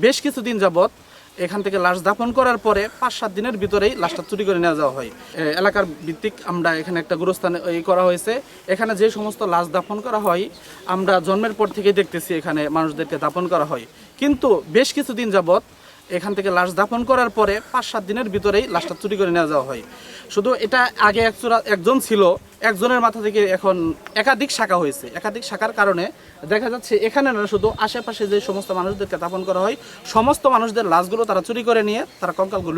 বেশ কিছুদিন যাবৎ এখান থেকে লাশ দাফন করার পরে 5-7 দিনের ভিতরেই লাশটা চুরি করে নিয়ে যাওয়া হয়। এলাকার ভিত্তিক আমরা এখানে একটা গুরুস্থানে করা হয়েছে। এখানে যে সমস্ত লাশ দাফন করা হয় আমরা জন্মের পর থেকে দেখতেছি এখানে মানুষদেরকে দাফন করা হয়, কিন্তু বেশ কিছুদিন যাবৎ এখান থেকে লাশ দাফন করার পরে 5-7 দিনের ভিতরেই লাশটা চুরি করে নিয়ে যাওয়া হয়। শুধু এটা আগে একজন ছিল, একজনের মাথা থেকে এখন একাধিক শাখা হয়েছে। একাধিক শাখার কারণে দেখা যাচ্ছে এখানে না, শুধু আশেপাশে যে সমস্ত মানুষদেরকে দাফন করা হয় সমস্ত মানুষদের লাশগুলো তারা চুরি করে নিয়ে তারা কঙ্কালগুলো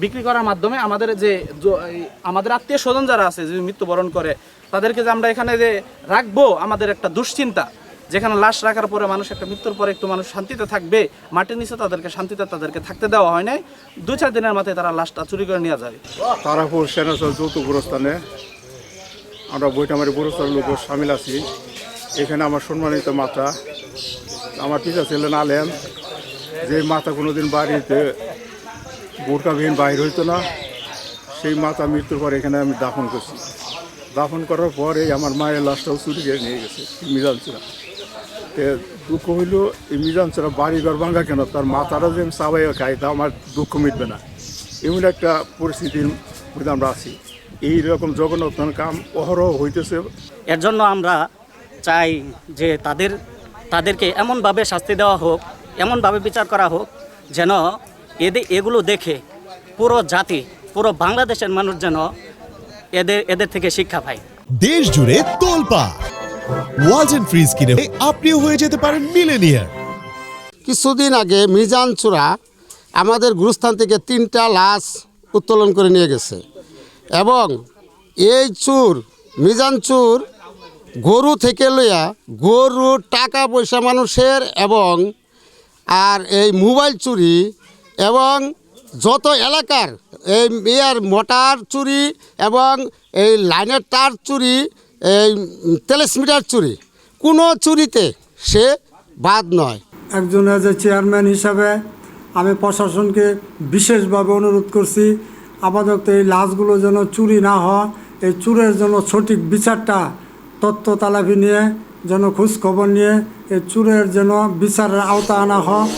বিক্রি করার মাধ্যমে আমাদের আত্মীয় স্বজন যারা আছে যে মৃত্যুবরণ করে তাদেরকে যে আমরা এখানে যে রাখবো, আমাদের একটা দুশ্চিন্তা, যেখানে লাশ রাখার পরে মানুষ একটা মৃত্যুর পরে একটু মানুষ শান্তিতে থাকবে, মাটির নিচে তাদেরকে থাকতে দেওয়া হয় নাই। 2-4 দিনের মাথায় তারা লাশটা চুরি করে নিয়ে যায়। তারাপুর সেনাচল যৌথ গোরস্থানে আমরা বৈটামারি গোরস্থানের লোক সামিল আছি। এখানে আমার সম্মানিত মাতা, আমার পিতা ছিলেন আলেম, যে মাতা কোনোদিন বাড়িতে বোরকাবিহীন বাইর হইতো না, সেই মাতা মৃত্যুর পরে এখানে আমি দাফন করছি। দাফন করার পরে আমার মায়ের লাশটাও চুরি করে নিয়ে গেছে মিজানচূড়া। দুঃখ হইল এই মিজানচূড়া বাড়িঘর ভাঙা কেন, তার মাথাটা যে আমি চাবাইয়া খাই তা আমার দুঃখ মিটবে না, এমন একটা পরিস্থিতির মধ্যে আমরা আছি। এইরকম জগন্নাথ কাম অহরহ হইতেছে। এর জন্য আমরা চাই যে তাদেরকে এমনভাবে শাস্তি দেওয়া হোক, এমনভাবে বিচার করা হোক যেন এগুলো দেখে পুরো জাতি, পুরো বাংলাদেশের মানুষ যেন এদের থেকে শিক্ষা পায়। দেশ জুড়ে তোলপাড় ওয়ালটন ফ্রিজ কিনে আপনিও হয়ে যেতে পারেন মিলেনিয়ার। কিছুদিন আগে মিজানচূড়া আমাদের গুরুস্থান থেকে 3টা লাশ উত্তোলন করে নিয়ে গেছে এবং এই মিজানচুর গরু থেকে লইয়া গরু, টাকা পয়সা মানুষের এবং আর এই মোবাইল চুরি এবং যত এলাকার এই মোটর চুরি এবং এই লাইনের তার চুরি, এই টেলিস্মিটার চুরি, কোনো চুরিতে সে বাদ নয়। একজন এজ এ চেয়ারম্যান হিসাবে আমি প্রশাসনকে বিশেষভাবে অনুরোধ করছি, আপাতত এই লাশগুলো যেন চুরি না হয়, এই চুরের জন্য সঠিক বিচারটা তথ্য তালাফি নিয়ে যেন খোঁজখবর নিয়ে এই চুরের যেন বিচারের আওতা আনা হয়।